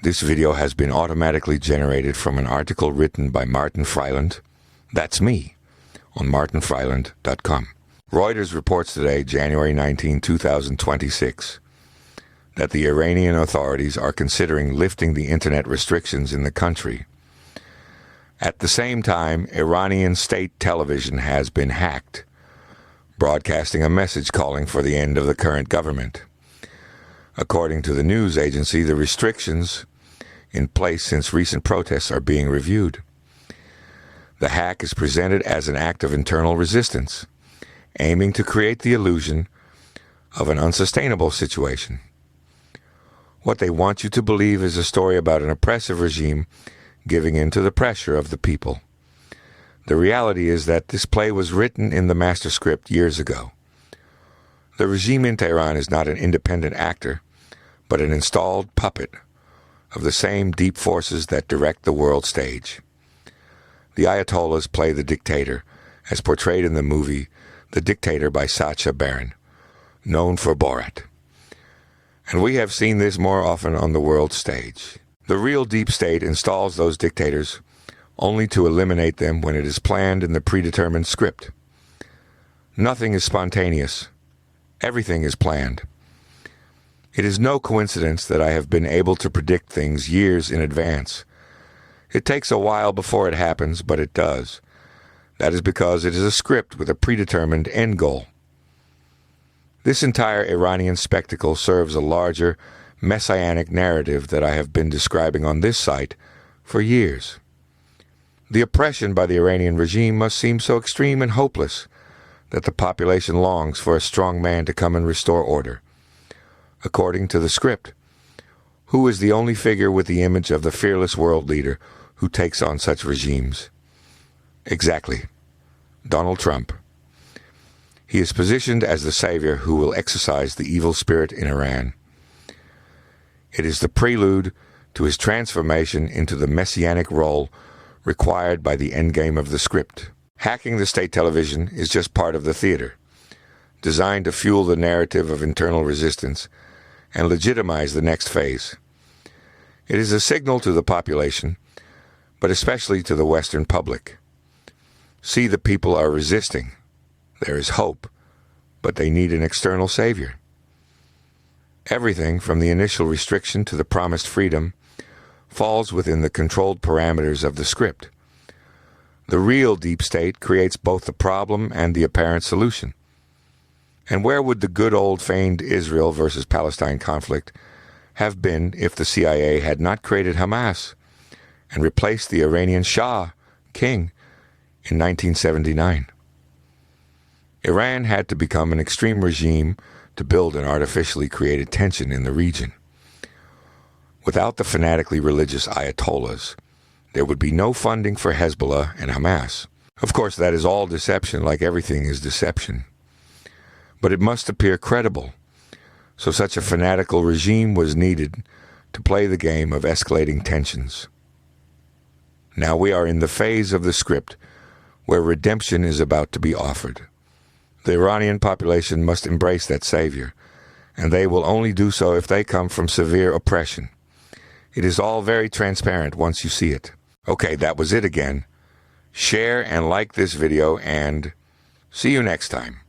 This video has been automatically generated from an article written by Martin Freiland. That's me, on martinfreiland.com. Reuters reports today, January 19, 2026, that the Iranian authorities are considering lifting the internet restrictions in the country. At the same time, Iranian state television has been hacked, broadcasting a message calling for the end of the current government. According to the news agency, the restrictions in place since recent protests are being reviewed. The hack is presented as an act of internal resistance, aiming to create the illusion of an unsustainable situation. What they want you to believe is a story about an oppressive regime giving in to the pressure of the people. The reality is that this play was written in the master script years ago. The regime in Tehran is not an independent actor, but an installed puppet of the same deep forces that direct the world stage. The Ayatollahs play the dictator, as portrayed in the movie The Dictator by Sacha Baron, known for Borat. And we have seen this more often on the world stage. The real deep state installs those dictators only to eliminate them when it is planned in the predetermined script. Nothing is spontaneous. Everything is planned. It is no coincidence that I have been able to predict things years in advance. It takes a while before it happens, but it does. That is because it is a script with a predetermined end goal. This entire Iranian spectacle serves a larger, messianic narrative that I have been describing on this site for years. The oppression by the Iranian regime must seem so extreme and hopeless that the population longs for a strong man to come and restore order. According to the script, who is the only figure with the image of the fearless world leader who takes on such regimes? Exactly, Donald Trump. He is positioned as the savior who will exorcise the evil spirit in Iran. It is the prelude to his transformation into the messianic role required by the endgame of the script. Hacking the state television is just part of the theater, designed to fuel the narrative of internal resistance and legitimize the next phase. It is a signal to the population, but especially to the Western public. See, the people are resisting. There is hope, but they need an external savior. Everything from the initial restriction to the promised freedom falls within the controlled parameters of the script. The real deep state creates both the problem and the apparent solution. And where would the good old feigned Israel versus Palestine conflict have been if the CIA had not created Hamas and replaced the Iranian Shah, king, in 1979? Iran had to become an extreme regime to build an artificially created tension in the region. Without the fanatically religious Ayatollahs, there would be no funding for Hezbollah and Hamas. Of course, that is all deception, like everything is deception. But it must appear credible, so such a fanatical regime was needed to play the game of escalating tensions. Now we are in the phase of the script where redemption is about to be offered. The Iranian population must embrace that savior, and they will only do so if they come from severe oppression. It is all very transparent once you see it. Okay, that was it again. Share and like this video, and see you next time.